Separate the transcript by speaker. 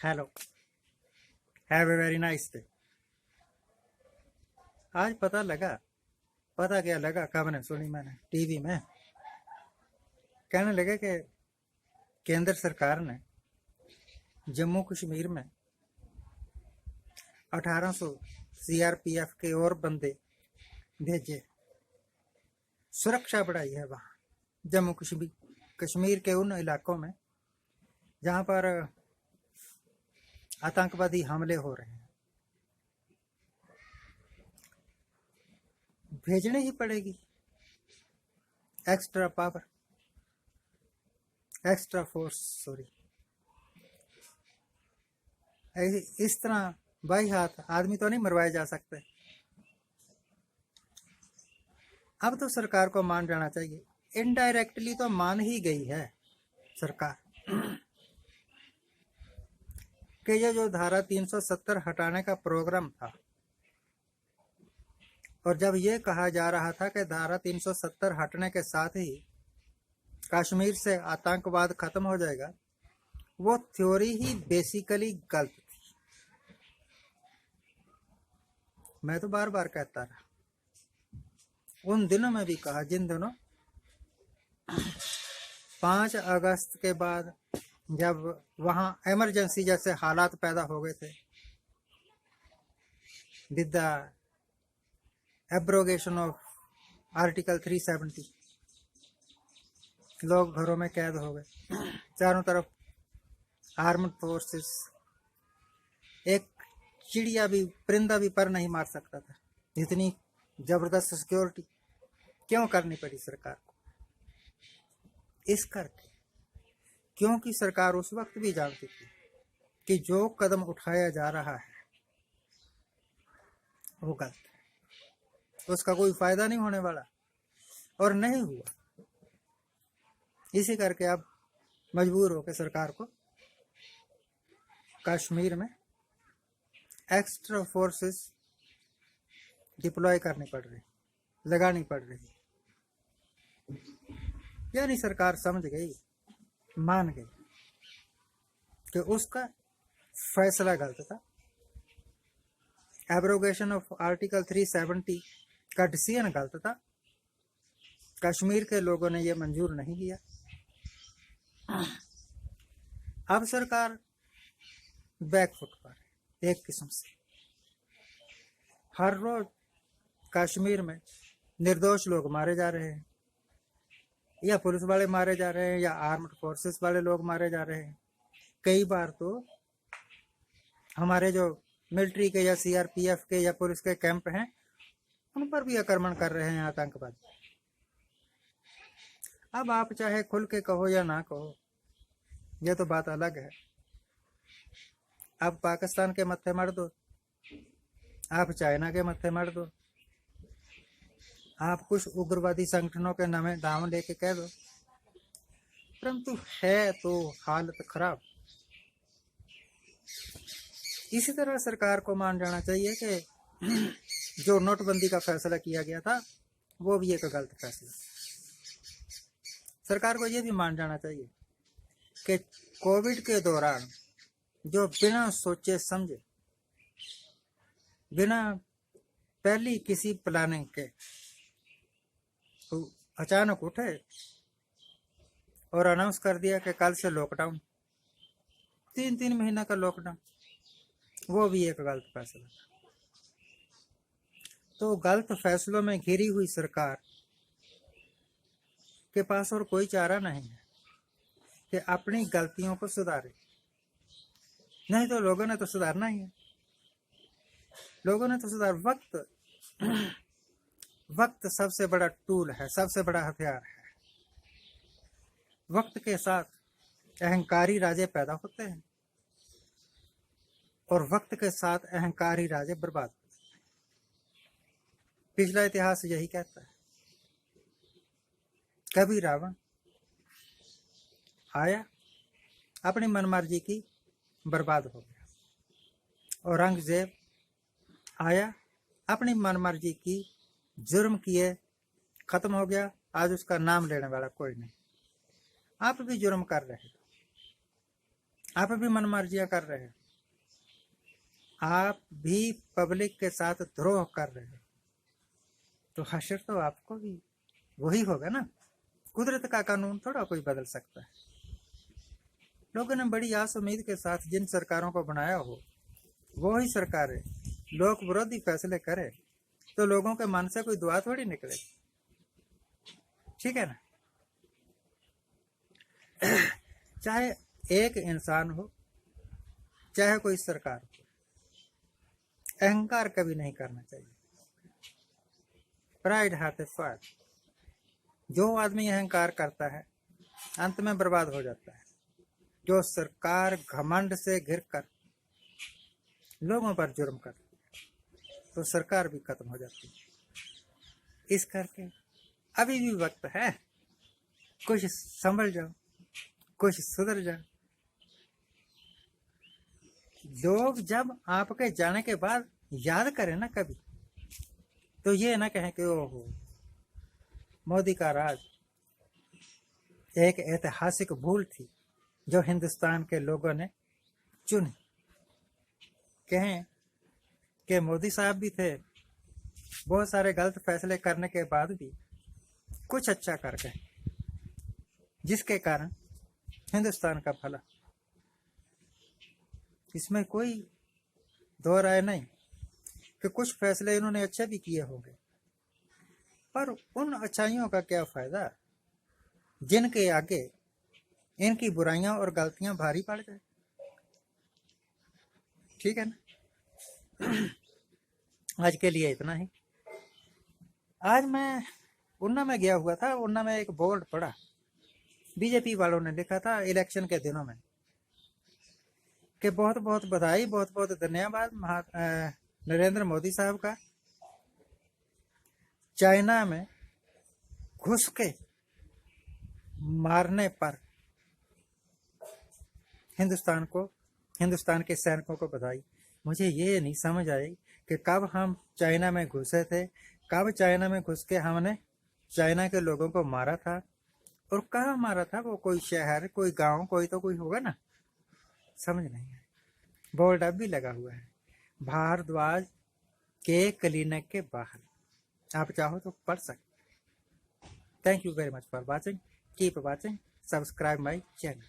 Speaker 1: Hello, have a very nice day. आज पता क्या लगा, खबरें सुनी मैंने टीवी में। कहने लगे कि केंद्र सरकार ने जम्मू कश्मीर में 1800 सीआरपीएफ के और बंदे भेजे, सुरक्षा बढ़ाई है वहाँ जम्मू कश्मीर के उन इलाकों में जहाँ पर आतंकवादी हमले हो रहे हैं। भेजने ही पड़ेगी extra power, extra force, sorry. इस तरह बाई हाथ आदमी तो नहीं मरवाए जा सकते। अब तो सरकार को मान जाना चाहिए, इनडायरेक्टली तो मान ही गई है सरकार कि ये जो धारा 370 हटाने का प्रोग्राम था, और जब ये कहा जा रहा था कि धारा 370 हटने के साथ ही कश्मीर से आतंकवाद खत्म हो जाएगा, वो थ्योरी ही बेसिकली गलत थी। मैं तो बार बार कहता रहा, उन दिनों में भी कहा जिन दिनों 5 अगस्त के बाद जब वहां इमरजेंसी जैसे हालात पैदा हो गए थे, with the abrogation of article 370, लोग घरों में कैद हो गए, चारों तरफ आर्म्ड फोर्सेस, एक चिड़िया भी, परिंदा भी पर नहीं मार सकता था, इतनी जबरदस्त सिक्योरिटी क्यों करनी पड़ी सरकार को? इस करके क्योंकि सरकार उस वक्त भी जानती थी कि जो कदम उठाया जा रहा है वो गलत है, उसका कोई फायदा नहीं होने वाला, और नहीं हुआ। इसी करके अब मजबूर होकर सरकार को कश्मीर में एक्स्ट्रा फोर्सेस डिप्लॉय करनी पड़ रही, लगानी पड़ रही। यानी सरकार समझ गई, मान गई कि उसका फैसला गलत था। एब्रोगेशन ऑफ आर्टिकल 370 का डिसीजन गलत था। कश्मीर के लोगों ने यह मंजूर नहीं किया। अब सरकार बैकफुट पर है एक किस्म से। हर रोज कश्मीर में निर्दोष लोग मारे जा रहे हैं, या पुलिस वाले मारे जा रहे हैं, या आर्म्ड फोर्सेस वाले लोग मारे जा रहे हैं। कई बार तो हमारे जो मिलिट्री के या सीआरपीएफ के या पुलिस के कैंप हैं, उन पर भी आक्रमण कर रहे हैं आतंकवादी। अब आप चाहे खुल के कहो या ना कहो, यह तो बात अलग है। आप पाकिस्तान के मत्थे मर दो, आप चाइना के मत्थे मर दो, आप कुछ उग्रवादी संगठनों के नाम लेके कह दो, परंतु है तो हालत खराब। इसी तरह सरकार को मान जाना चाहिए कि जो नोटबंदी का फैसला किया गया था वो भी एक गलत फैसला। सरकार को यह भी मान जाना चाहिए कि कोविड के दौरान जो बिना सोचे समझे, बिना पहली किसी प्लानिंग के तो अचानक उठे और अनाउंस कर दिया कि कल से लॉकडाउन, 3 महीना का लॉकडाउन, वो भी एक गलत फैसला। तो गलत फैसलों में घिरी हुई सरकार के पास और कोई चारा नहीं है कि अपनी गलतियों को सुधारे। नहीं तो लोगों ने तो सुधारना ही है, लोगों ने तो सुधार। वक्त सबसे बड़ा टूल है, सबसे बड़ा हथियार है। वक्त के साथ अहंकारी राजे पैदा होते हैं और वक्त के साथ अहंकारी राजे बर्बाद होते हैं। पिछला इतिहास यही कहता है। कभी रावण आया, अपनी मनमर्जी की, बर्बाद हो गया। औरंगजेब आया, अपनी मनमर्जी की, जुर्म किए, खत्म हो गया। आज उसका नाम लेने वाला कोई नहीं। आप भी जुर्म कर रहे हो, आप भी मनमर्जियां कर रहे हैं, आप भी पब्लिक के साथ द्रोह कर रहे हैं, तो हश्र तो आपको भी वही होगा ना। कुदरत का कानून थोड़ा कोई बदल सकता है। लोगों ने बड़ी आस उम्मीद के साथ जिन सरकारों को बनाया हो, वो ही सरकारें लोक विरोधी फैसले करे तो लोगों के मन से कोई दुआ थोड़ी निकले। ठीक है ना। चाहे एक इंसान हो, चाहे कोई सरकार हो, अहंकार कभी नहीं करना चाहिए। प्राइड हाथ ए फायर। जो आदमी अहंकार करता है अंत में बर्बाद हो जाता है। जो सरकार घमंड से घिर कर लोगों पर जुर्म कर तो सरकार भी खत्म हो जाती है। इस करके अभी भी वक्त है, कुछ संभल जाओ, कुछ सुधर जाओ। लोग जब आपके जाने के बाद याद करें ना कभी, तो ये ना कहें कि ओहो मोदी का राज एक ऐतिहासिक भूल थी जो हिंदुस्तान के लोगों ने चुनी। कहें कि मोदी साहब भी थे, बहुत सारे गलत फैसले करने के बाद भी कुछ अच्छा कर गए, जिसके कारण हिंदुस्तान का भला। इसमें कोई दो राय नहीं कि कुछ फैसले इन्होंने अच्छे भी किए होंगे, पर उन अच्छाइयों का क्या फायदा जिनके आगे इनकी बुराइयां और गलतियां भारी पड़ जाए। ठीक है ना। आज के लिए इतना ही। आज मैं उन्ना में गया हुआ था। उन्ना में एक बोर्ड पड़ा, बीजेपी वालों ने लिखा था इलेक्शन के दिनों में कि बहुत बहुत बधाई, बहुत बहुत धन्यवाद नरेंद्र मोदी साहब का, चाइना में घुस के मारने पर हिंदुस्तान के सैनिकों को बधाई। मुझे ये नहीं समझ आई कि कब हम चाइना में घुसे थे, कब चाइना में घुस के हमने चाइना के लोगों को मारा था, और कहाँ मारा था। वो कोई शहर, कोई गांव, कोई तो कोई होगा ना, समझ नहीं है। बोर्ड अब भी लगा हुआ है, भारद्वाज के क्लिनिक के बाहर, आप चाहो तो पढ़ सकते। Thank you very much for watching, keep watching, subscribe my channel.